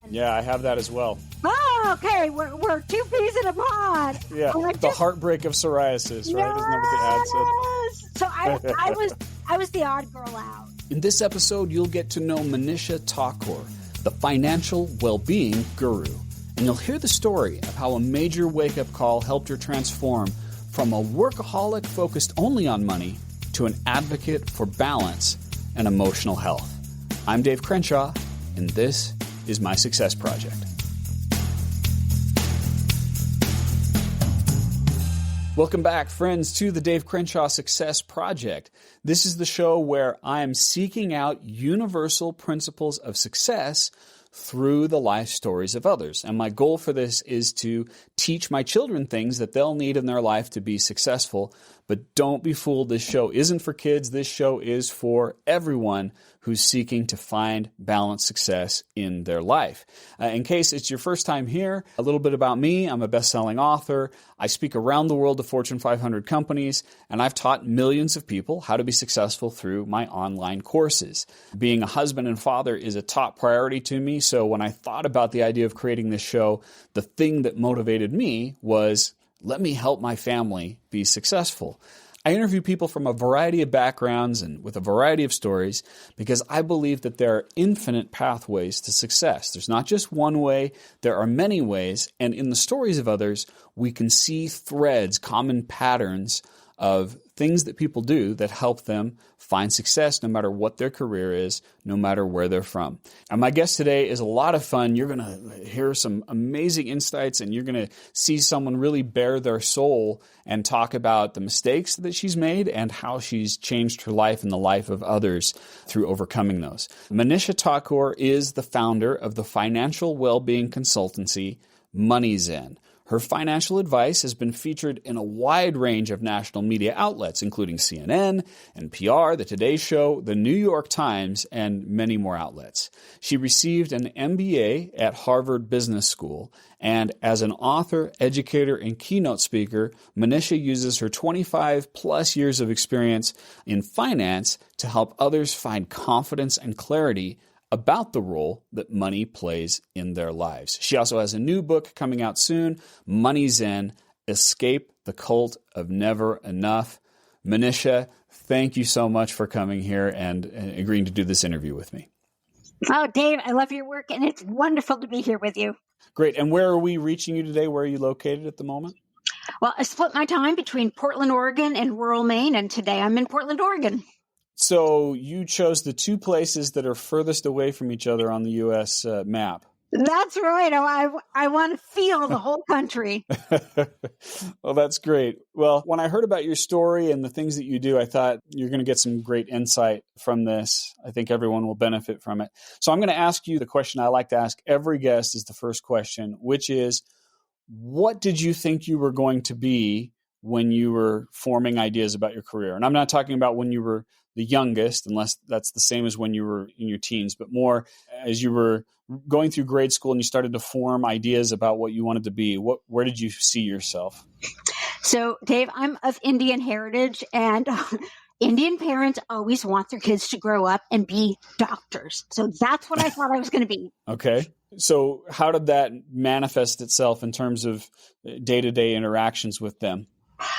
Yeah, I have that as well. Oh, okay. We're two peas in a pod. Yeah, the heartbreak of psoriasis, right? Isn't that what the ad said? So I was the odd girl out. In this episode, you'll get to know Manisha Thakor, the financial well-being guru. And you'll hear the story of how a major wake-up call helped her transform from a workaholic focused only on money to an advocate for balance and emotional health. I'm Dave Crenshaw, and this is My Success Project. Welcome back, friends, to the Dave Crenshaw Success Project. This is the show where I am seeking out universal principles of success through the life stories of others. And my goal for this is to teach my children things that they'll need in their life to be successful. But don't be fooled, this show isn't for kids. This show is for everyone who's seeking to find balanced success in their life. In case it's your first time here, a little bit about me. I'm a best-selling author. I speak around the world to Fortune 500 companies, and I've taught millions of people how to be successful through my online courses. Being a husband and father is a top priority to me, so when I thought about the idea of creating this show, the thing that motivated me was, let me help my family be successful. I interview people from a variety of backgrounds and with a variety of stories because I believe that there are infinite pathways to success. There's not just one way, there are many ways, and in the stories of others, we can see threads, common patterns of things that people do that help them find success no matter what their career is, no matter where they're from. And my guest today is a lot of fun. You're going to hear some amazing insights, and you're going to see someone really bare their soul and talk about the mistakes that she's made and how she's changed her life and the life of others through overcoming those. Manisha Thakor is the founder of the financial well-being consultancy, Money Zen. Her financial advice has been featured in a wide range of national media outlets, including CNN, NPR, The Today Show, The New York Times, and many more outlets. She received an MBA at Harvard Business School, and as an author, educator, and keynote speaker, Manisha uses her 25-plus years of experience in finance to help others find confidence and clarity about the role that money plays in their lives. She also has a new book coming out soon, Money Zen, Escape the Cult of Never Enough. Manisha, thank you so much for coming here and agreeing to do this interview with me. Oh, Dave, I love your work, and it's wonderful to be here with you. Great. And where are we reaching you today? Where are you located at the moment? Well, I split my time between Portland, Oregon, and rural Maine, and today I'm in Portland, Oregon. So you chose the two places that are furthest away from each other on the U.S. Map. That's right. I want to feel the whole country. Well, that's great. Well, when I heard about your story and the things that you do, I thought you're going to get some great insight from this. I think everyone will benefit from it. So I'm going to ask you the question I like to ask every guest is the first question, which is, what did you think you were going to be when you were forming ideas about your career? And I'm not talking about when you were the youngest, unless that's the same as when you were in your teens, but more as you were going through grade school and you started to form ideas about what you wanted to be. Where did you see yourself? So, Dave, I'm of Indian heritage, and Indian parents always want their kids to grow up and be doctors. So that's what I thought I was going to be. Okay. So how did that manifest itself in terms of day-to-day interactions with them?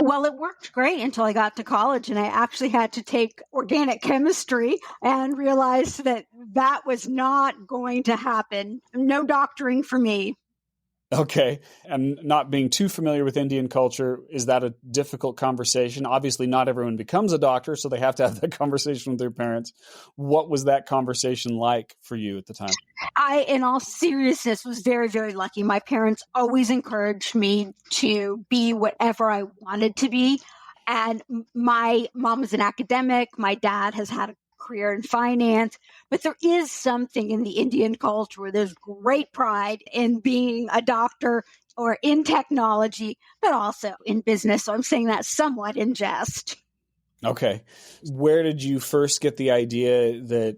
Well, it worked great until I got to college, and I actually had to take organic chemistry and realized that was not going to happen. No doctoring for me. Okay. And not being too familiar with Indian culture, is that a difficult conversation? Obviously, not everyone becomes a doctor, so they have to have that conversation with their parents. What was that conversation like for you at the time? I, in all seriousness, was very, very lucky. My parents always encouraged me to be whatever I wanted to be. And my mom was an academic. My dad has had a career in finance, but there is something in the Indian culture where there's great pride in being a doctor or in technology, but also in business. So I'm saying that somewhat in jest. Okay. Where did you first get the idea that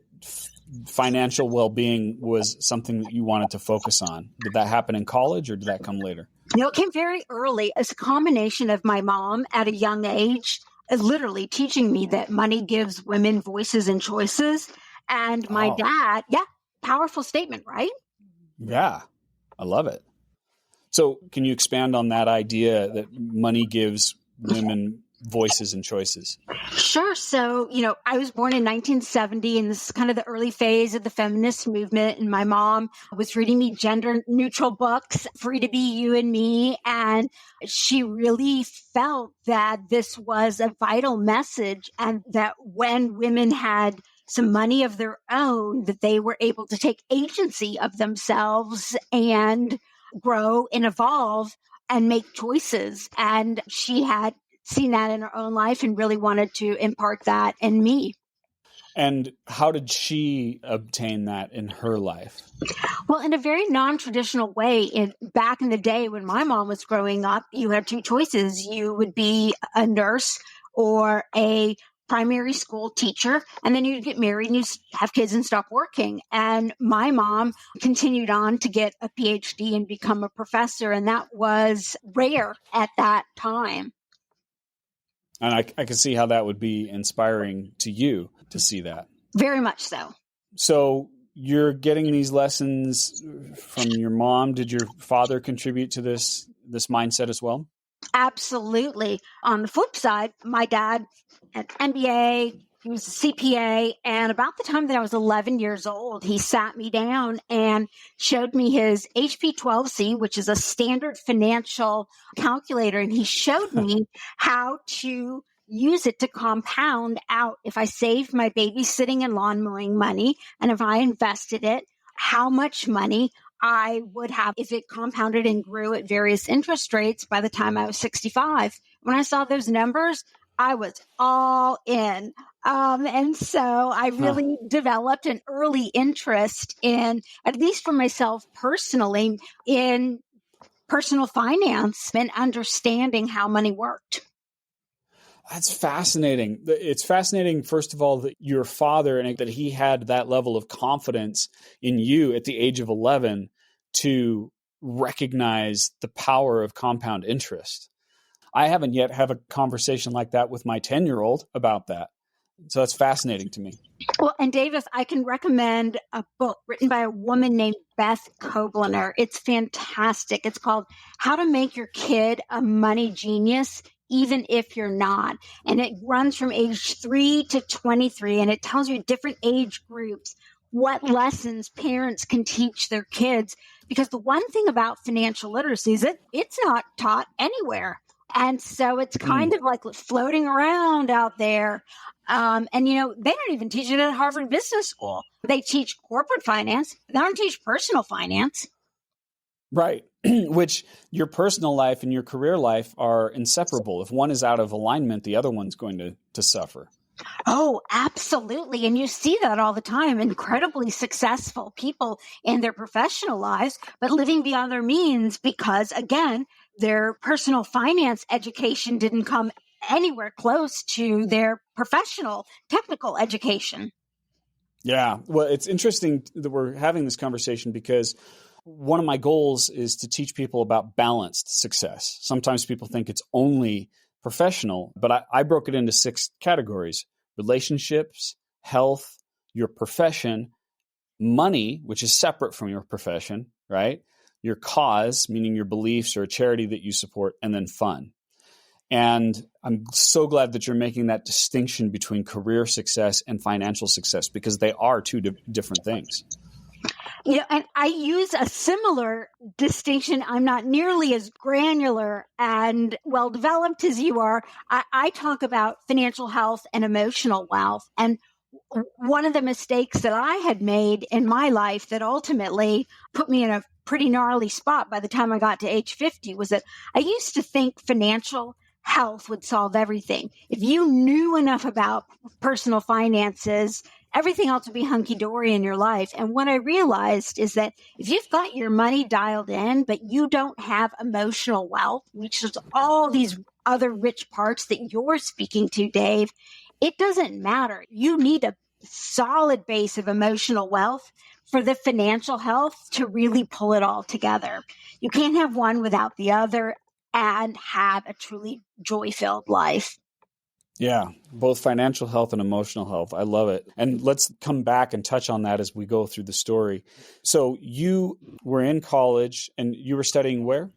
financial well-being was something that you wanted to focus on? Did that happen in college or did that come later? It came very early as a combination of my mom at a young age literally teaching me that money gives women voices and choices. And my dad, powerful statement, right? Yeah, I love it. So can you expand on that idea that money gives women voices and choices? Sure. So, I was born in 1970, and this is kind of the early phase of the feminist movement. And my mom was reading me gender neutral books, Free to Be You and Me. And she really felt that this was a vital message, and that when women had some money of their own, that they were able to take agency of themselves and grow and evolve and make choices. And she had seen that in her own life and really wanted to impart that in me. And how did she obtain that in her life? Well, in a very non-traditional way. Back in the day when my mom was growing up, you had two choices. You would be a nurse or a primary school teacher, and then you'd get married and you have kids and stop working. And my mom continued on to get a PhD and become a professor, and that was rare at that time. And I can see how that would be inspiring to you to see that. Very much so. So you're getting these lessons from your mom. Did your father contribute to this mindset as well? Absolutely. On the flip side, my dad had MBA, he was a CPA, and about the time that I was 11 years old, he sat me down and showed me his HP 12C, which is a standard financial calculator, and he showed me how to use it to compound out if I saved my babysitting and lawn mowing money, and if I invested it, how much money I would have if it compounded and grew at various interest rates by the time I was 65. When I saw those numbers, I was all in. And so I really developed an early interest in, at least for myself personally, in personal finance and understanding how money worked. That's fascinating. It's fascinating, first of all, that your father and that he had that level of confidence in you at the age of 11 to recognize the power of compound interest. I haven't yet had a conversation like that with my 10-year-old about that. So that's fascinating to me. Well, and Davis, I can recommend a book written by a woman named Beth Kobliner. It's fantastic. It's called How to Make Your Kid a Money Genius, Even If You're Not. And it runs from age 3 to 23, and it tells you different age groups, what lessons parents can teach their kids. Because the one thing about financial literacy is that it's not taught anywhere. And so it's kind of like floating around out there. And, they don't even teach it at Harvard Business School. They teach corporate finance. They don't teach personal finance. Right. Which your personal life and your career life are inseparable. If one is out of alignment, the other one's going to suffer. Oh, absolutely. And you see that all the time. Incredibly successful people in their professional lives, but living beyond their means because, again, their personal finance education didn't come anywhere close to their professional technical education. Yeah. Well, it's interesting that we're having this conversation because one of my goals is to teach people about balanced success. Sometimes people think it's only professional, but I broke it into 6 categories: relationships, health, your profession, money, which is separate from your profession, right? Your cause, meaning your beliefs or a charity that you support, and then fun. And I'm so glad that you're making that distinction between career success and financial success because they are two different things. And I use a similar distinction. I'm not nearly as granular and well-developed as you are. I talk about financial health and emotional wealth. And one of the mistakes that I had made in my life that ultimately put me in a pretty gnarly spot by the time I got to age 50 was that I used to think financial health would solve everything. If you knew enough about personal finances, everything else would be hunky-dory in your life. And what I realized is that if you've got your money dialed in, but you don't have emotional wealth, which is all these other rich parts that you're speaking to, Dave, it doesn't matter. You need a solid base of emotional wealth for the financial health to really pull it all together. You can't have one without the other and have a truly joy-filled life. Yeah, both financial health and emotional health. I love it. And let's come back and touch on that as we go through the story. So you were in college and you were studying where?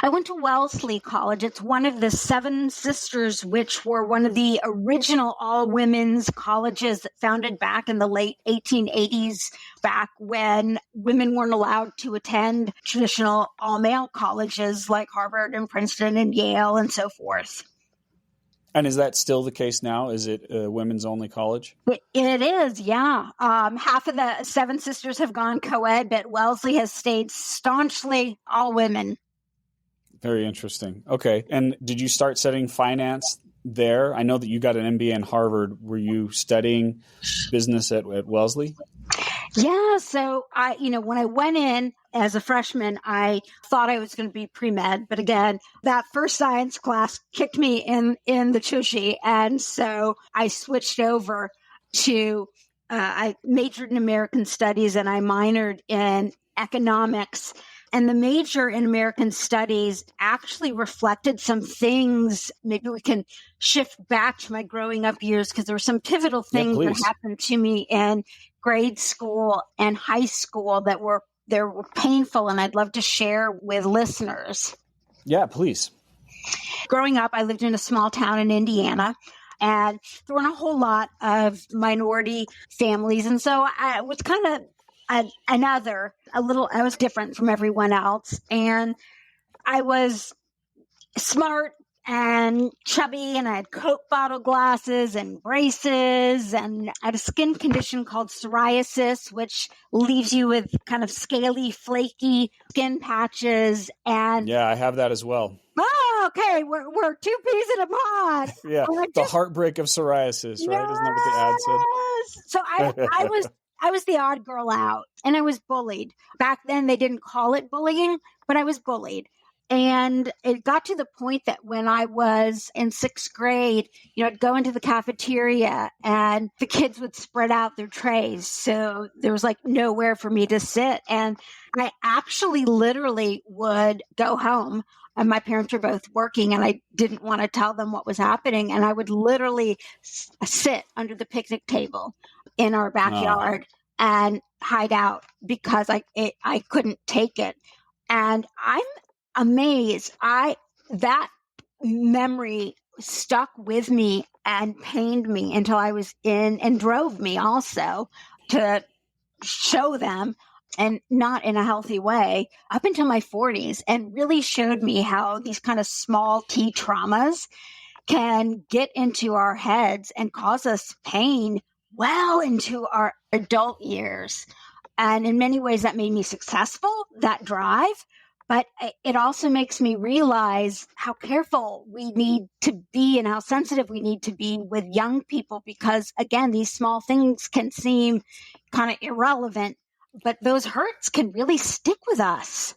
I went to Wellesley College. It's one of the Seven Sisters, which were one of the original all-women's colleges founded back in the late 1880s, back when women weren't allowed to attend traditional all-male colleges like Harvard and Princeton and Yale and so forth. And is that still the case now? Is it a women's only college? It is, yeah. Half of the Seven Sisters have gone co-ed, but Wellesley has stayed staunchly all women. Very interesting. Okay. And did you start studying finance there? I know that you got an MBA in Harvard. Were you studying business at Wellesley? Yeah. So when I went in as a freshman, I thought I was going to be pre-med. But again, that first science class kicked me in the tushy. And so I switched over to, I majored in American studies and I minored in economics. And the major in American studies actually reflected some things. Maybe we can shift back to my growing up years because there were some pivotal things that happened to me in grade school and high school that were painful, and I'd love to share with listeners. Yeah, please. Growing up, I lived in a small town in Indiana, and there weren't a whole lot of minority families. And so I was kind of I was different from everyone else. And I was smart and chubby, and I had Coke bottle glasses and braces, and I had a skin condition called psoriasis, which leaves you with kind of scaly, flaky skin patches. And yeah, I have that as well. Oh, okay. We're two peas in a pod. Yeah, the heartbreak of psoriasis, right? Isn't that what the ad said? So I was the odd girl out, and I was bullied. Back then, they didn't call it bullying, but I was bullied. And it got to the point that when I was in sixth grade, I'd go into the cafeteria and the kids would spread out their trays. So there was like nowhere for me to sit. And I actually literally would go home, and my parents were both working, and I didn't want to tell them what was happening. And I would literally sit under the picnic table in our backyard and hide out because I couldn't take it. And I'm amazed. That memory stuck with me and pained me until I was in, and drove me also to show them, and not in a healthy way, up until my 40s, and really showed me how these kind of small T traumas can get into our heads and cause us pain well into our adult years. And in many ways that made me successful, that drive. But it also makes me realize how careful we need to be and how sensitive we need to be with young people, because, again, these small things can seem kind of irrelevant, but those hurts can really stick with us.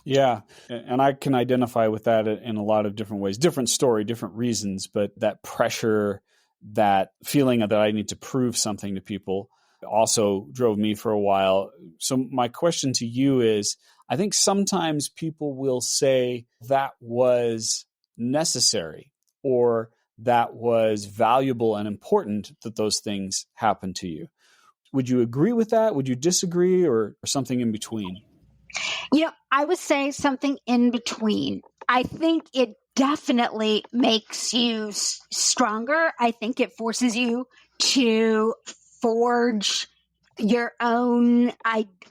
Yeah. And I can identify with that in a lot of different ways, different story, different reasons, but that pressure, that feeling that I need to prove something to people also drove me for a while. So my question to you is, I think sometimes people will say that was necessary or that was valuable and important that those things happened to you. Would you agree with that? Would you disagree, or something in between? I would say something in between. I think it definitely makes you stronger. I think it forces you to forge your own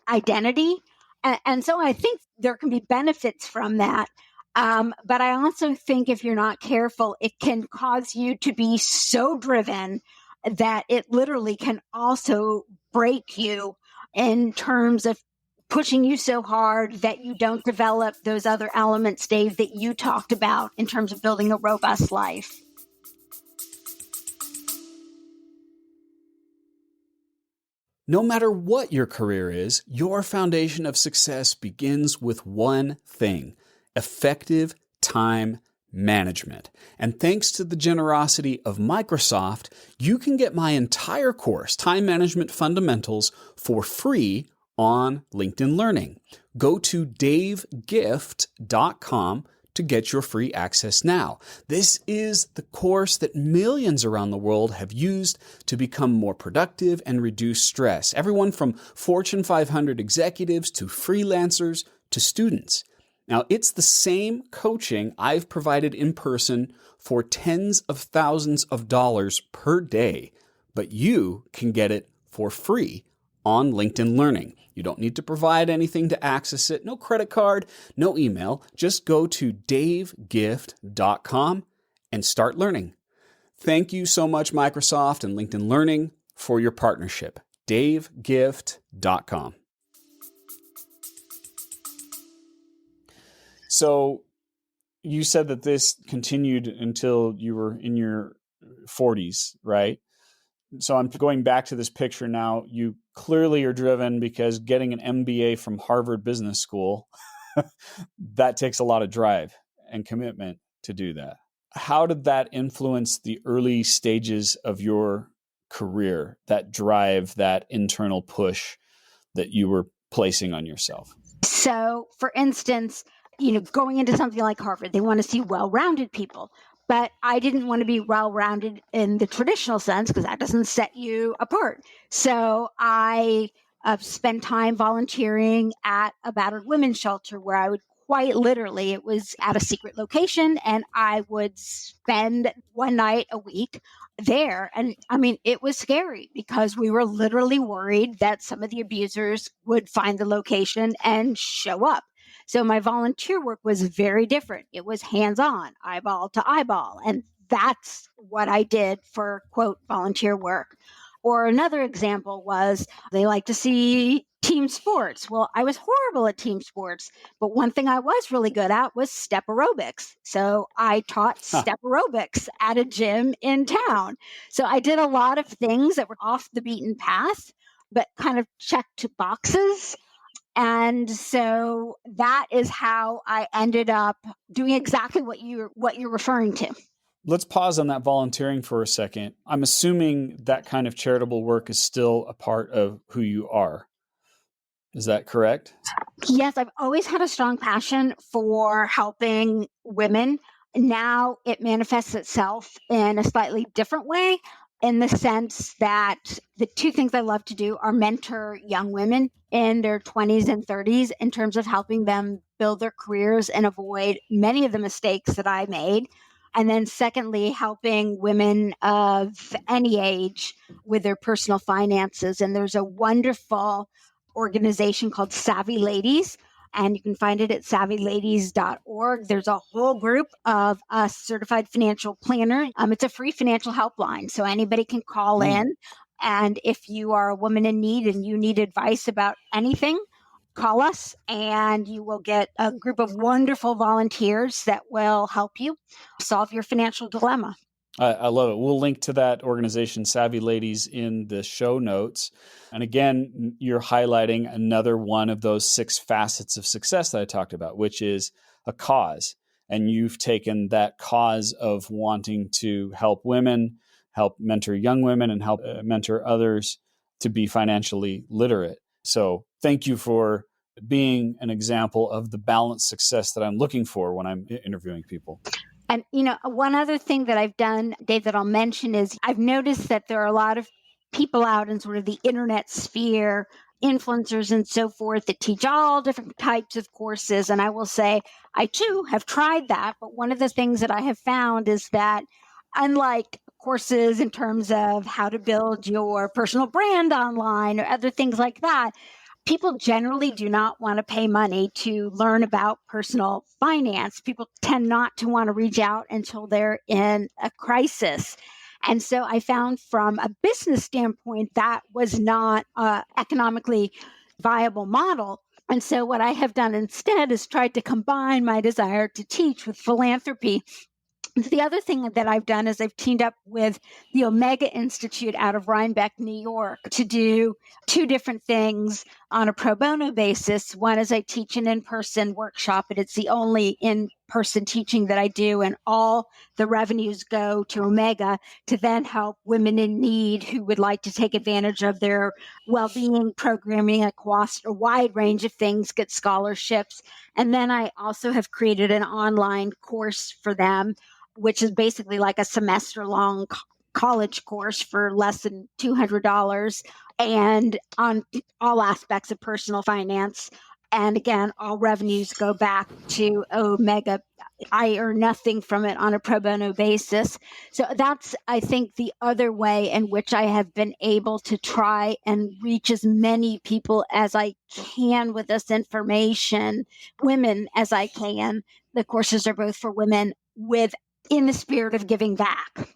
identity. And so I think there can be benefits from that. But I also think if you're not careful, it can cause you to be so driven that it literally can also break you in terms of pushing you so hard that you don't develop those other elements, Dave, that you talked about in terms of building a robust life. No matter what your career is, your foundation of success begins with one thing: effective time management. And thanks to the generosity of Microsoft, you can get my entire course, Time Management Fundamentals, for free on LinkedIn Learning. Go to davegift.com to get your free access now. This is the course that millions around the world have used to become more productive and reduce stress. Everyone from Fortune 500 executives to freelancers to students. Now, it's the same coaching I've provided in person for tens of thousands of dollars per day, but you can get it for free on LinkedIn Learning. You don't need to provide anything to access it. No credit card, no email. Just go to davegift.com and start learning. Thank you so much, Microsoft and LinkedIn Learning, for your partnership. davegift.com. So you said that this continued until you were in your 40s, right? So I'm going back to this picture now. You clearly are driven because getting an MBA from Harvard Business School, that takes a lot of drive and commitment to do that. How did that influence the early stages of your career, that drive, that internal push that you were placing on yourself? So, for instance, going into something like Harvard, they want to see well-rounded people. But I didn't want to be well-rounded in the traditional sense because that doesn't set you apart. So I spent time volunteering at a battered women's shelter where I would quite literally, it was at a secret location, and I would spend one night a week there. And I mean, it was scary because we were literally worried that some of the abusers would find the location and show up. So my volunteer work was very different. It was hands-on, eyeball to eyeball. And that's what I did for, quote, volunteer work. Or another example was they like to see team sports. Well, I was horrible at team sports, but one thing I was really good at was step aerobics. So I taught step aerobics at a gym in town. So I did a lot of things that were off the beaten path, but kind of checked boxes. And so that is how I ended up doing exactly what you're referring to. Let's pause on that volunteering for a second. I'm assuming that kind of charitable work is still a part of who you are. Is that correct? Yes, I've always had a strong passion for helping women. Now it manifests itself in a slightly different way, in the sense that the two things I love to do are mentor young women in their 20s and 30s in terms of helping them build their careers and avoid many of the mistakes that I made. And then secondly, helping women of any age with their personal finances. And there's a wonderful organization called Savvy Ladies, and you can find it at savvyladies.org. There's a whole group of us certified financial planners. It's a free financial helpline, so anybody can call in. And if you are a woman in need and you need advice about anything, call us and you will get a group of wonderful volunteers that will help you solve your financial dilemma. I love it. We'll link to that organization, Savvy Ladies, in the show notes. And again, you're highlighting another one of those 6 facets of success that I talked about, which is a cause. And you've taken that cause of wanting to help women, help mentor young women, and help mentor others to be financially literate. So thank you for being an example of the balanced success that I'm looking for when I'm interviewing people. And, one other thing that I've done, Dave, that I'll mention is I've noticed that there are a lot of people out in sort of the internet sphere, influencers and so forth, that teach all different types of courses. And I will say, I too have tried that. But one of the things that I have found is that unlike courses in terms of how to build your personal brand online or other things like that, people generally do not want to pay money to learn about personal finance. People tend not to want to reach out until they're in a crisis. And so I found from a business standpoint, that was not an economically viable model. And so what I have done instead is tried to combine my desire to teach with philanthropy. The other thing that I've done is I've teamed up with the Omega Institute out of Rhinebeck, New York, to do 2 different things. on a pro bono basis. One is I teach an in-person workshop, and it's the only in-person teaching that I do. And all the revenues go to Omega to then help women in need who would like to take advantage of their well-being programming across a wide range of things, get scholarships. And then I also have created an online course for them, which is basically like a semester-long college course for less than $200, and on all aspects of personal finance. And again, all revenues go back to Omega. I earn nothing from it on a pro bono basis. So that's, I think, the other way in which I have been able to try and reach as many people as I can with this information, women as I can. The courses are both for women with in the spirit of giving back.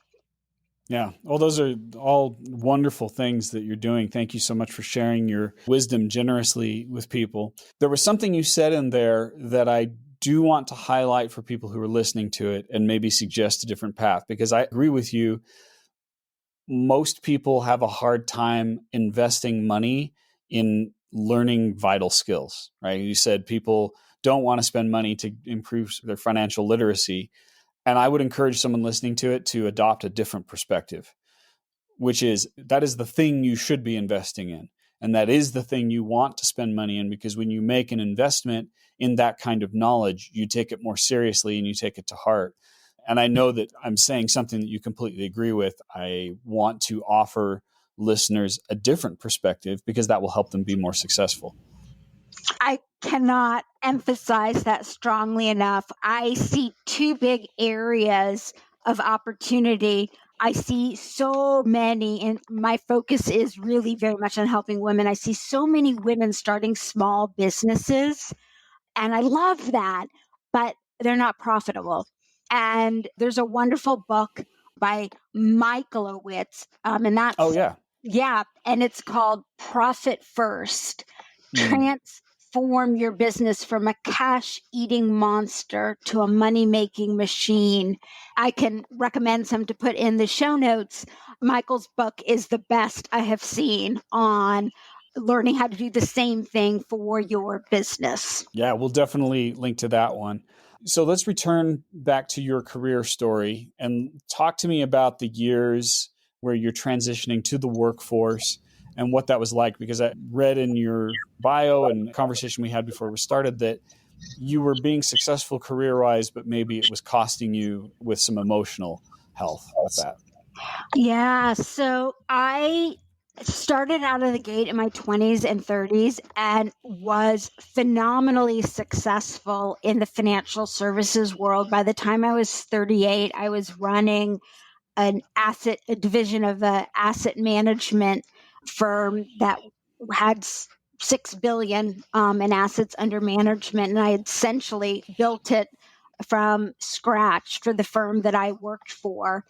Yeah. Well, those are all wonderful things that you're doing. Thank you so much for sharing your wisdom generously with people. There was something you said in there that I do want to highlight for people who are listening to it and maybe suggest a different path, because I agree with you. Most people have a hard time investing money in learning vital skills, right? You said people don't want to spend money to improve their financial literacy. And I would encourage someone listening to it to adopt a different perspective, which is that is the thing you should be investing in. And that is the thing you want to spend money in, because when you make an investment in that kind of knowledge, you take it more seriously and you take it to heart. And I know that I'm saying something that you completely agree with. I want to offer listeners a different perspective because that will help them be more successful. I cannot emphasize that strongly enough. I see two big areas of opportunity. I see so many, and my focus is really very much on helping women. I see so many women starting small businesses, and I love that, but they're not profitable. And there's a wonderful book by Michael Owitz, and that's, Oh, yeah. Yeah, and it's called Profit First. Transform your business from a cash-eating monster to a money-making machine. I can recommend some to put in the show notes. Michael's book is the best I have seen on learning how to do the same thing for your business. Yeah, we'll definitely link to that one. So let's return back to your career story and talk to me about the years where you're transitioning to the workforce and what that was like, because I read in your bio and conversation we had before we started that you were being successful career-wise, but maybe it was costing you with some emotional health with that. Yeah, so I started out of the gate in my 20s and 30s and was phenomenally successful in the financial services world. By the time I was 38, I was running a division of an asset management firm that had $6 billion in assets under management. And I had essentially built it from scratch for the firm that I worked for.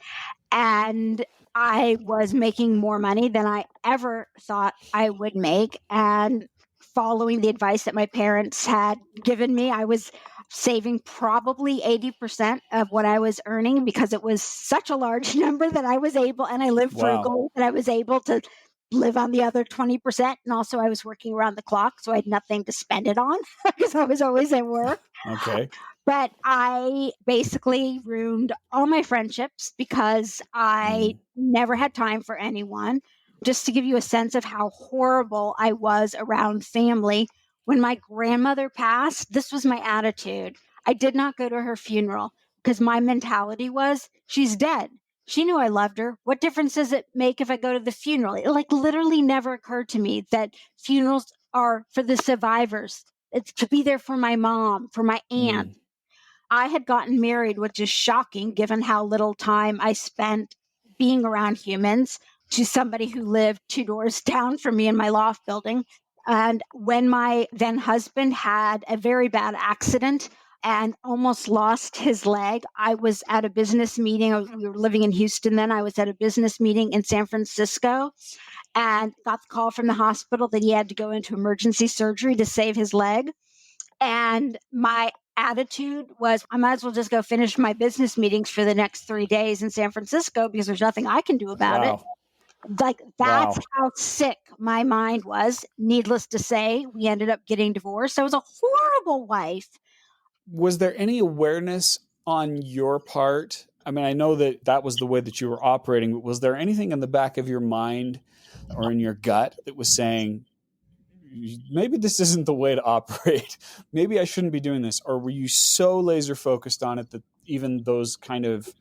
And I was making more money than I ever thought I would make. And following the advice that my parents had given me, I was saving probably 80% of what I was earning, because it was such a large number that I was able, and I lived for a goal that I was able to live on the other 20%. And also I was working around the clock, so I had nothing to spend it on because I was always at work. Okay. But I basically ruined all my friendships because I never had time for anyone. Just to give you a sense of how horrible I was around family, when my grandmother passed, this was my attitude. I did not go to her funeral because my mentality was, she's dead. She knew I loved her. What difference does it make if I go to the funeral? It literally never occurred to me that funerals are for the survivors. It's to be there for my mom, for my aunt. I had gotten married, which is shocking given how little time I spent being around humans, to somebody who lived 2 doors down from me in my loft building. And when my then husband had a very bad accident and almost lost his leg, I was at a business meeting. We were living in Houston then. I was at a business meeting in San Francisco and got the call from the hospital that he had to go into emergency surgery to save his leg. And my attitude was, I might as well just go finish my business meetings for the next 3 days in San Francisco because there's nothing I can do about it. Like, that's Wow. how sick my mind was. Needless to say, we ended up getting divorced. I was a horrible wife. Was there any awareness on your part? I mean, I know that that was the way that you were operating, but was there anything in the back of your mind or in your gut that was saying, maybe this isn't the way to operate? Maybe I shouldn't be doing this? Or were you so laser focused on it that even those kind of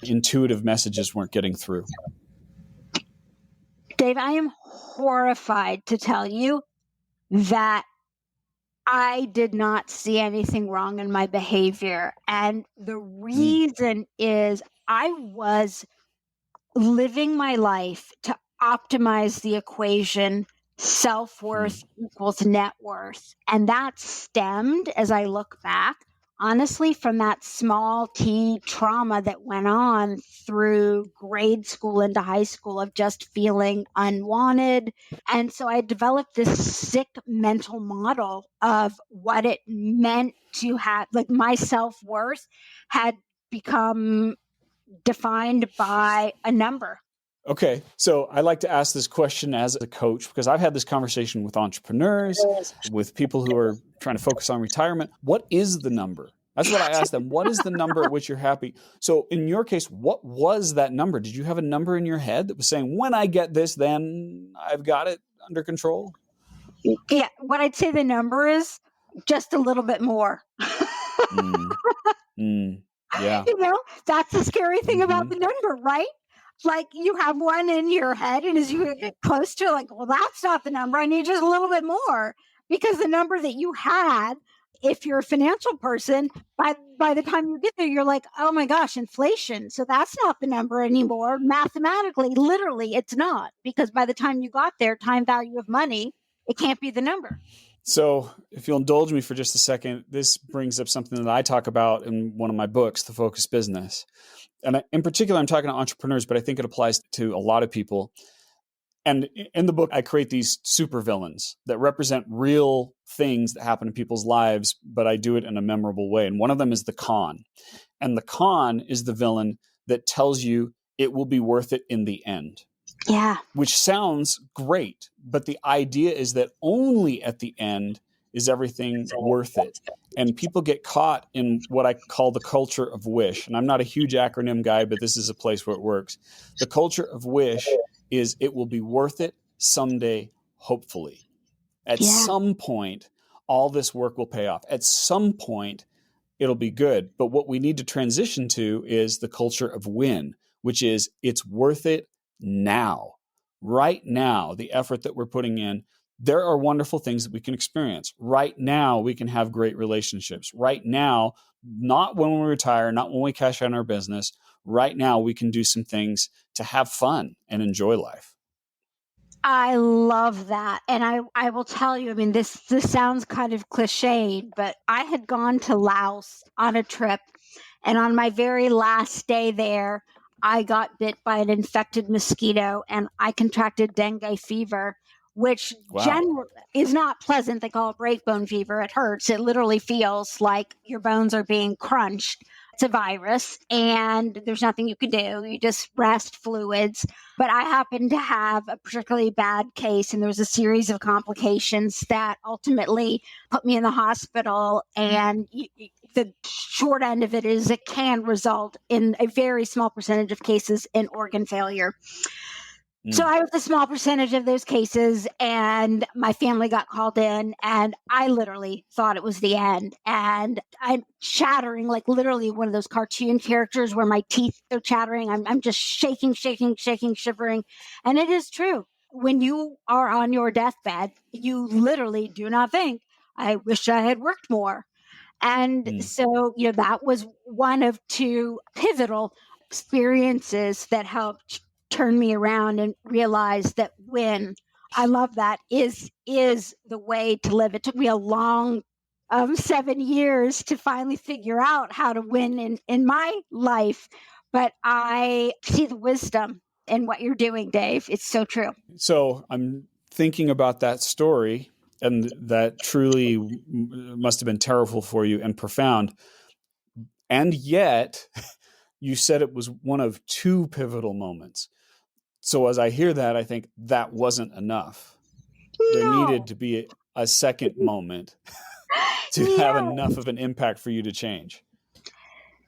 intuitive messages weren't getting through? Dave, I am horrified to tell you that I did not see anything wrong in my behavior. And the Mm, reason is I was living my life to optimize the equation mm, self-worth equals net worth. And that stemmed, as I look back, honestly, from that small t trauma that went on through grade school into high school of just feeling unwanted. And so I developed this sick mental model of what it meant to have, like, my self-worth had become defined by a number. Okay, so I like to ask this question as a coach because I've had this conversation with entrepreneurs, with people who are trying to focus on retirement. What is the number? That's what I asked them. What is the number at which you're happy? So in your case, what was that number? Did you have a number in your head that was saying, when I get this, then I've got it under control? Yeah, what I'd say the number is just a little bit more. Mm, mm, yeah. You know, that's the scary thing about Mm-hmm. the number, right? Like, you have one in your head, and as you get close to it, like, well, that's not the number. I need just a little bit more, because the number that you had, if you're a financial person, by the time you get there, you're like, oh my gosh, inflation. So that's not the number anymore. Mathematically, literally, it's not, because by the time you got there, time value of money, it can't be the number. So, if you'll indulge me for just a second, this brings up something that I talk about in one of my books, The Focused Business. And in particular, I'm talking to entrepreneurs, but I think it applies to a lot of people. And in the book, I create these supervillains that represent real things that happen in people's lives, but I do it in a memorable way. And one of them is the con. And the con is the villain that tells you it will be worth it in the end, Yeah. which sounds great. But the idea is that only at the end is everything worth it. And people get caught in what I call the culture of wish. And I'm not a huge acronym guy, but this is a place where it works. The culture of wish is it will be worth it someday, hopefully. At Yeah. some point, all this work will pay off. At some point, it'll be good. But what we need to transition to is the culture of win, which is it's worth it now. Right now, the effort that we're putting in, there are wonderful things that we can experience. Right now, we can have great relationships. Right now, not when we retire, not when we cash out our business. Right now, we can do some things to have fun and enjoy life. I love that. And I will tell you, I mean, this sounds kind of cliched, but I had gone to Laos on a trip, and on my very last day there, I got bit by an infected mosquito and I contracted dengue fever, which Wow. generally is not pleasant. They call it breakbone fever. It hurts. It literally feels like your bones are being crunched. It's a virus, and there's nothing you can do. You just rest fluids. But I happened to have a particularly bad case, and there was a series of complications that ultimately put me in the hospital. And the short end of it is it can result in a very small percentage of cases in organ failure. So Mm. I was a small percentage of those cases, and my family got called in, and I literally thought it was the end. And I'm chattering like literally one of those cartoon characters where my teeth are chattering. I'm just shaking, shaking, shaking, shivering. And it is true. When you are on your deathbed, you literally do not think, I wish I had worked more. And Mm. so, that was one of two pivotal experiences that helped turn me around and realize that win, I love that, is the way to live. It took me a long 7 years to finally figure out how to win in my life. But I see the wisdom in what you're doing, Dave. It's so true. So I'm thinking about that story, and that truly must have been terrible for you and profound. And yet, you said it was one of two pivotal moments. So as I hear that, I think that wasn't enough. There No. needed to be a second moment to have Yeah. enough of an impact for you to change.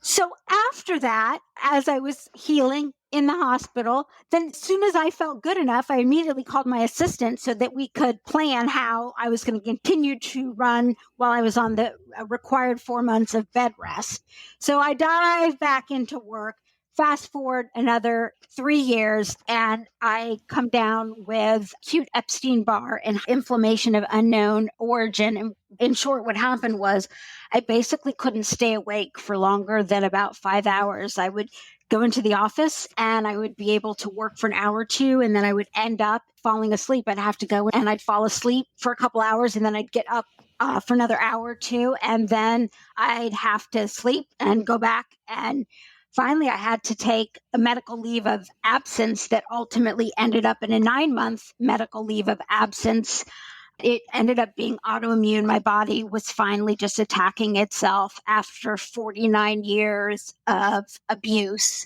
So after that, as I was healing in the hospital, then as soon as I felt good enough, I immediately called my assistant so that we could plan how I was going to continue to run while I was on the required 4 months of bed rest. So I dived back into work. Fast forward another 3 years, and I come down with acute Epstein-Barr and inflammation of unknown origin. And in short, what happened was I basically couldn't stay awake for longer than about 5 hours. I would go into the office and I would be able to work for an hour or two, and then I would end up falling asleep. I'd have to go and I'd fall asleep for a couple hours, and then I'd get up for another hour or two, and then I'd have to sleep and go back. And finally, I had to take a medical leave of absence that ultimately ended up in a 9-month medical leave of absence. It ended up being autoimmune. My body was finally just attacking itself after 49 years of abuse.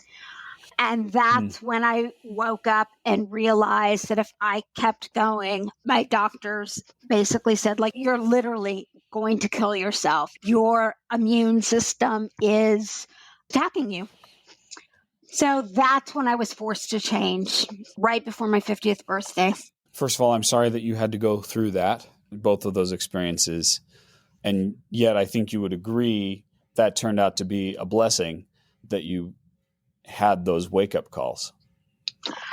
And that's when I woke up and realized that if I kept going, my doctors basically said, like, you're literally going to kill yourself. Your immune system is attacking you. So that's when I was forced to change, right before my 50th birthday. First of all, I'm sorry that you had to go through that, both of those experiences. And yet I think you would agree that turned out to be a blessing that you had those wake-up calls.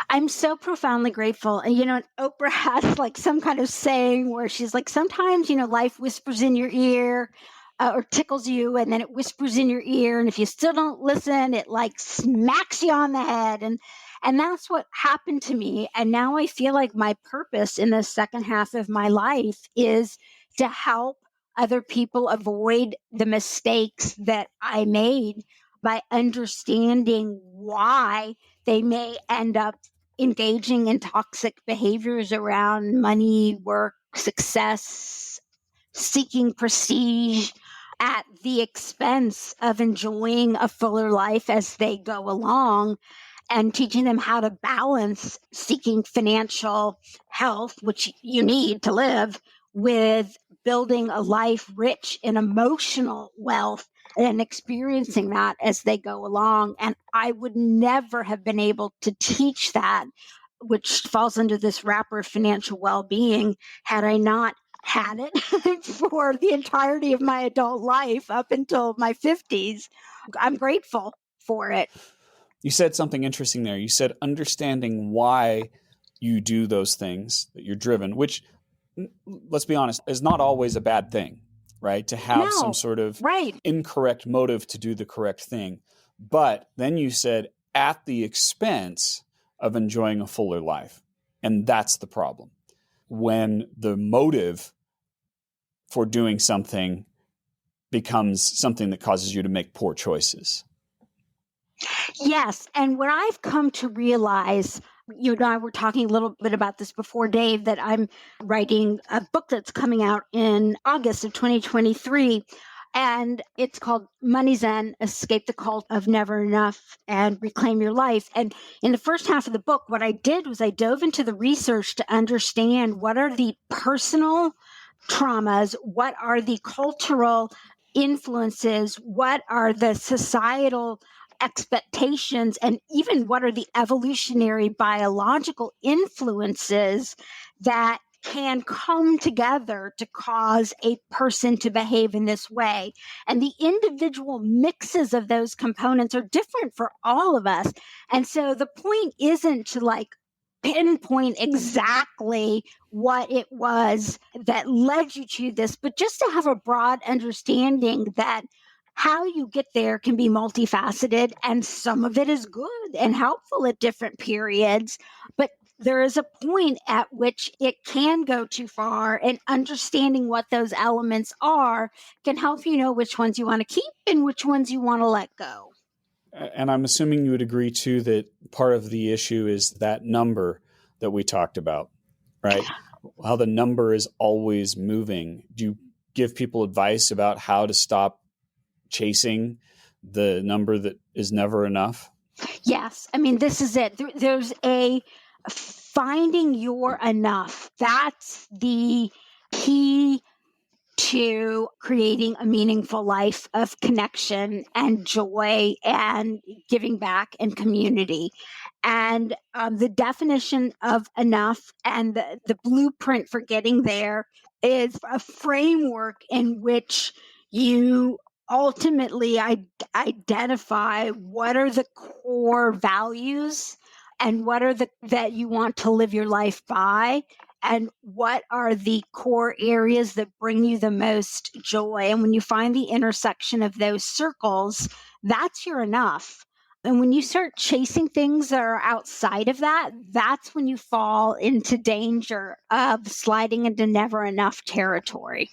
I'm so profoundly grateful. And, Oprah has like some kind of saying where she's like, sometimes, life whispers in your ear or tickles you, and then it whispers in your ear. And if you still don't listen, it like smacks you on the head. And that's what happened to me. And now I feel like my purpose in the second half of my life is to help other people avoid the mistakes that I made by understanding why they may end up engaging in toxic behaviors around money, work, success, seeking prestige at the expense of enjoying a fuller life as they go along, and teaching them how to balance seeking financial health, which you need to live, with building a life rich in emotional wealth and experiencing that as they go along. And I would never have been able to teach that, which falls under this wrapper of financial well-being, had I not had it for the entirety of my adult life up until my 50s. I'm grateful for it. You said something interesting there. You said understanding why you do those things, that you're driven, which, let's be honest, is not always a bad thing, right? To have some sort of incorrect motive to do the correct thing. But then you said at the expense of enjoying a fuller life. And that's the problem. When the motive for doing something becomes something that causes you to make poor choices. Yes. And what I've come to realize, you and I were talking a little bit about this before, Dave, that I'm writing a book that's coming out in August of 2023. And it's called Money Zen, Escape the Cult of Never Enough and Reclaim Your Life. And in the first half of the book, what I did was I dove into the research to understand what are the personal traumas, what are the cultural influences, what are the societal expectations, and even what are the evolutionary biological influences that can come together to cause a person to behave in this way. And the individual mixes of those components are different for all of us. And so the point isn't to like pinpoint exactly what it was that led you to this, but just to have a broad understanding that how you get there can be multifaceted, and some of it is good and helpful at different periods, but there is a point at which it can go too far, and understanding what those elements are can help you know which ones you want to keep and which ones you want to let go. And I'm assuming you would agree too that part of the issue is that number that we talked about, right? How the number is always moving. Do you give people advice about how to stop chasing the number that is never enough? Yes. I mean, this is it. There's a Finding your enough, that's the key to creating a meaningful life of connection and joy and giving back and community. And the definition of enough and the blueprint for getting there is a framework in which you ultimately identify what are the core values and what are the that you want to live your life by, and what are the core areas that bring you the most joy. And when you find the intersection of those circles, that's your enough. And when you start chasing things that are outside of that, that's when you fall into danger of sliding into never enough territory.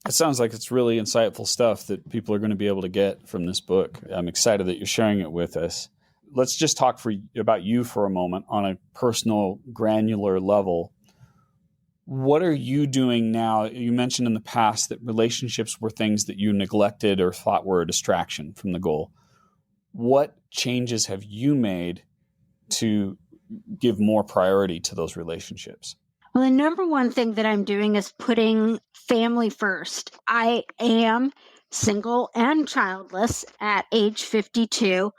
It sounds like it's really insightful stuff that people are going to be able to get from this book. I'm excited that you're sharing it with us. Let's just talk about you for a moment on a personal, granular level. What are you doing now? You mentioned in the past that relationships were things that you neglected or thought were a distraction from the goal. What changes have you made to give more priority to those relationships? Well, the number one thing that I'm doing is putting family first. I am single and childless at age 52.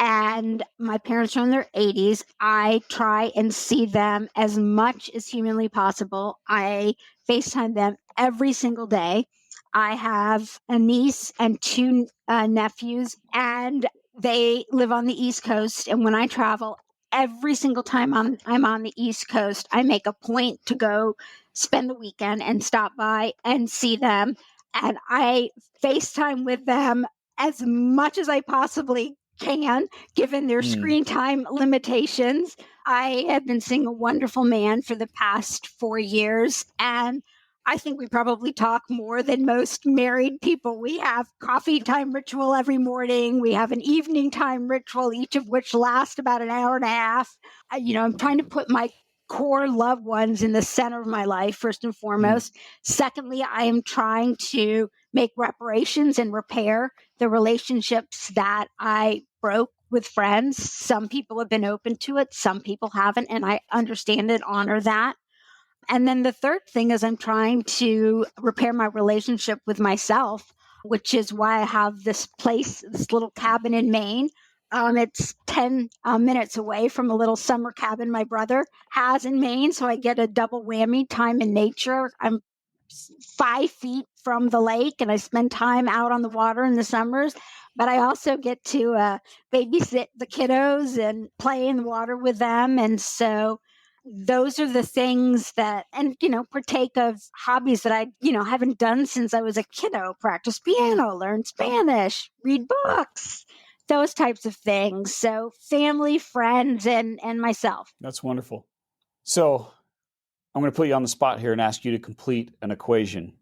And my parents are in their 80s. I try and see them as much as humanly possible. I FaceTime them every single day. I have a niece and two nephews, and they live on the East Coast. And when I travel, every single time I'm on the East Coast, I make a point to go spend the weekend and stop by and see them. And I FaceTime with them as much as I possibly can, given their screen time limitations. I have been seeing a wonderful man for the past 4 years, and I think we probably talk more than most married people. We have coffee time ritual every morning. We have an evening time ritual, each of which lasts about an hour and a half. I'm trying to put my core loved ones in the center of my life, first and foremost. Secondly, I am trying to make reparations and repair the relationships that I broke with friends. Some people have been open to it, some people haven't, and I understand and honor that. And then the third thing is I'm trying to repair my relationship with myself, which is why I have this place, this little cabin in Maine. It's 10 minutes away from a little summer cabin my brother has in Maine. So I get a double whammy, time in nature. I'm 5 feet from the lake and I spend time out on the water in the summers. But I also get to babysit the kiddos and play in the water with them. And so those are the things that, and, partake of hobbies that I, haven't done since I was a kiddo, practice piano, learn Spanish, read books, those types of things. So family, friends, and myself. That's wonderful. So I'm going to put you on the spot here and ask you to complete an equation.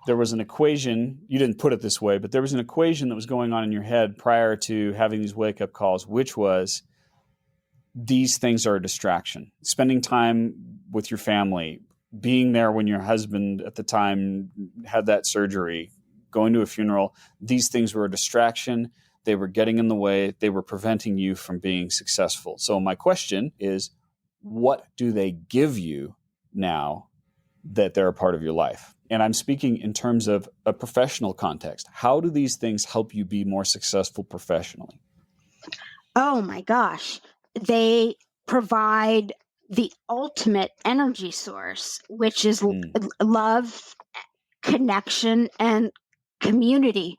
There was an equation, you didn't put it this way, but there was an equation that was going on in your head prior to having these wake-up calls, which was these things are a distraction. Spending time with your family, being there when your husband at the time had that surgery, going to a funeral, these things were a distraction. They were getting in the way. They were preventing you from being successful. So my question is, what do they give you now that they're a part of your life? And I'm speaking in terms of a professional context. How do these things help you be more successful professionally? Oh my gosh. They provide the ultimate energy source, which is love, connection, and community.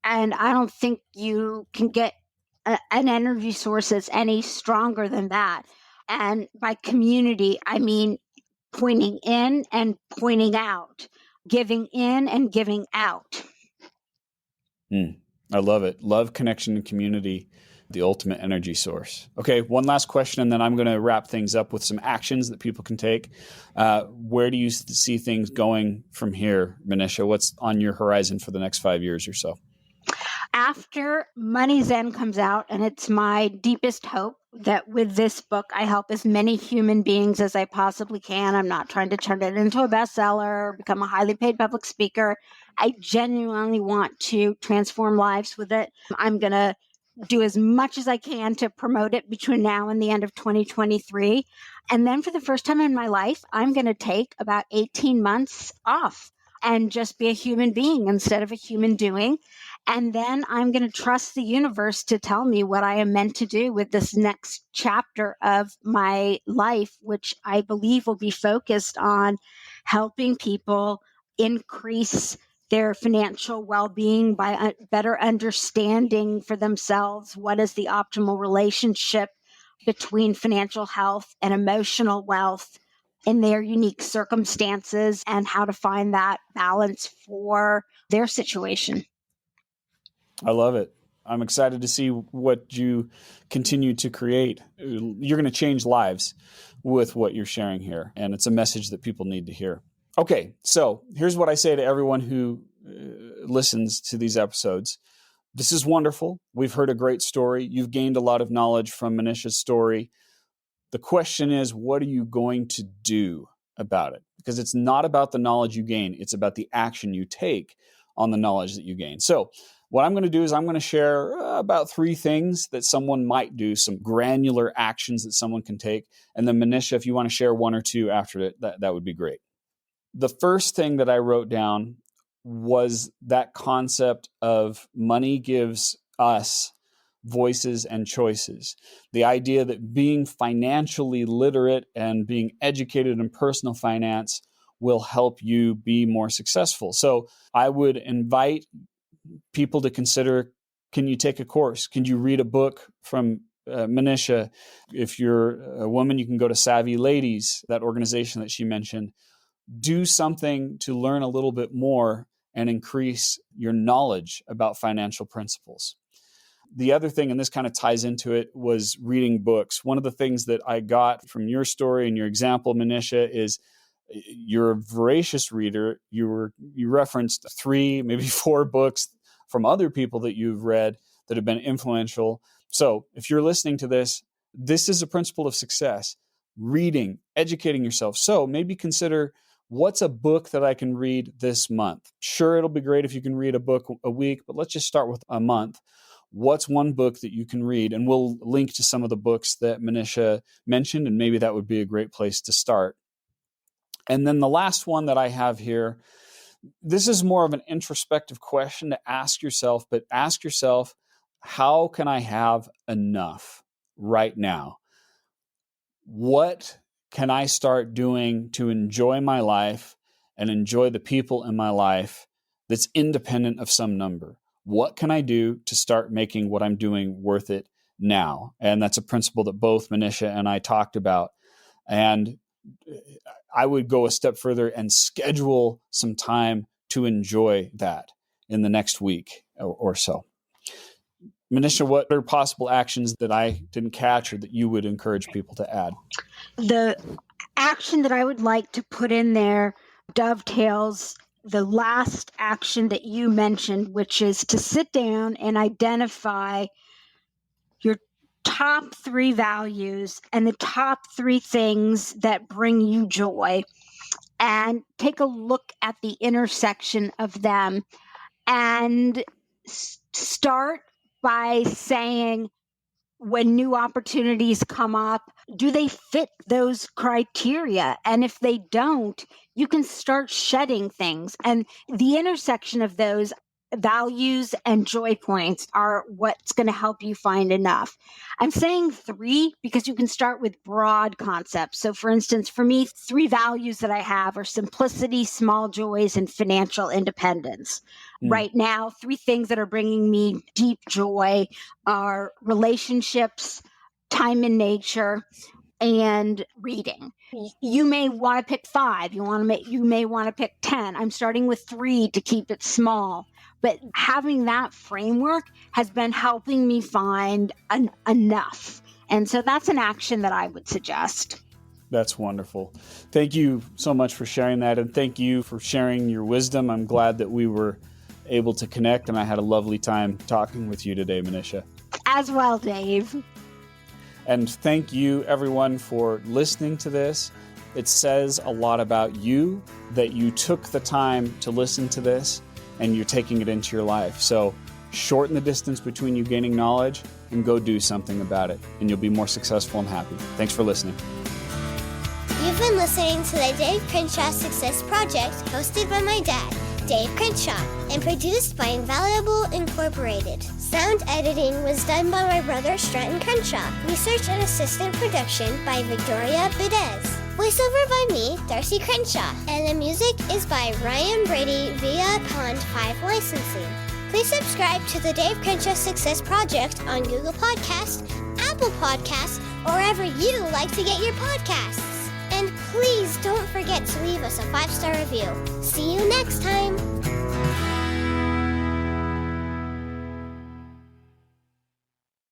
And I don't think you can get an energy source that's any stronger than that. And by community, I mean pointing in and pointing out, giving in and giving out. I love it. Love, connection, and community, the ultimate energy source. Okay, one last question, and then I'm going to wrap things up with some actions that people can take. Where do you see things going from here, Manisha? What's on your horizon for the next 5 years or so? After Money Zen comes out, and it's my deepest hope that with this book, I help as many human beings as I possibly can. I'm not trying to turn it into a bestseller, become a highly paid public speaker. I genuinely want to transform lives with it. I'm going to do as much as I can to promote it between now and the end of 2023. And then for the first time in my life, I'm going to take about 18 months off and just be a human being instead of a human doing. And then I'm going to trust the universe to tell me what I am meant to do with this next chapter of my life, which I believe will be focused on helping people increase their financial well-being by better understanding for themselves what is the optimal relationship between financial health and emotional wealth in their unique circumstances, and how to find that balance for their situation. I love it. I'm excited to see what you continue to create. You're going to change lives with what you're sharing here, and it's a message that people need to hear. Okay, so here's what I say to everyone who listens to these episodes. This is wonderful. We've heard a great story. You've gained a lot of knowledge from Manisha's story. The question is, what are you going to do about it? Because it's not about the knowledge you gain. It's about the action you take on the knowledge that you gain. So what I'm going to do is I'm going to share about 3 things that someone might do, some granular actions that someone can take. And then Manisha, if you want to share 1 or 2 after it, that would be great. The first thing that I wrote down was that concept of money gives us voices and choices. The idea that being financially literate and being educated in personal finance will help you be more successful. So I would invite people to consider, can you take a course? Can you read a book from Manisha? If you're a woman, you can go to Savvy Ladies, that organization that she mentioned. Do something to learn a little bit more and increase your knowledge about financial principles. The other thing, and this kind of ties into it, was reading books. One of the things that I got from your story and your example, Manisha, is you're a voracious reader. You referenced 3, maybe 4 books from other people that you've read that have been influential. So if you're listening to this, this is a principle of success. Reading, educating yourself. So maybe consider, what's a book that I can read this month? Sure, it'll be great if you can read a book a week, but let's just start with a month. What's one book that you can read? And we'll link to some of the books that Manisha mentioned, and maybe that would be a great place to start. And then the last one that I have here, this is more of an introspective question to ask yourself, but ask yourself, how can I have enough right now? What can I start doing to enjoy my life and enjoy the people in my life that's independent of some number? What can I do to start making what I'm doing worth it now? And that's a principle that both Manisha and I talked about. And I would go a step further and schedule some time to enjoy that in the next week or so. Manisha, what are possible actions that I didn't catch or that you would encourage people to add? The action that I would like to put in there dovetails the last action that you mentioned, which is to sit down and identify your top 3 values and the top 3 things that bring you joy, and take a look at the intersection of them and start by saying, when new opportunities come up, do they fit those criteria? And if they don't, you can start shedding things. And the intersection of those values and joy points are what's going to help you find enough. I'm saying 3 because you can start with broad concepts. So for instance, for me, 3 values that I have are simplicity, small joys, and financial independence. Right now, 3 things that are bringing me deep joy are relationships, time in nature, and reading. You may want to pick 5. You may want to pick 10. I'm starting with 3 to keep it small. But having that framework has been helping me find enough. And so that's an action that I would suggest. That's wonderful. Thank you so much for sharing that. And thank you for sharing your wisdom. I'm glad that we were able to connect, and I had a lovely time talking with you today, Manisha. As well, Dave. And thank you, everyone, for listening to this. It says a lot about you that you took the time to listen to this and you're taking it into your life. So shorten the distance between you gaining knowledge, and go do something about it, and you'll be more successful and happy. Thanks for listening. You've been listening to the Dave Crenshaw Success Project, hosted by my dad, Dave Crenshaw, and produced by Invaluable Incorporated. Sound editing was done by my brother Stratton Crenshaw. Research and assistant production by Victoria Bedez. Voiceover by me, Darcy Crenshaw, and the music is by Ryan Brady via Pond 5 licensing. Please subscribe to the Dave Crenshaw Success Project on Google Podcasts, Apple Podcasts, or wherever you like to get your podcasts. And please don't forget to leave us a 5-star review. See you next time.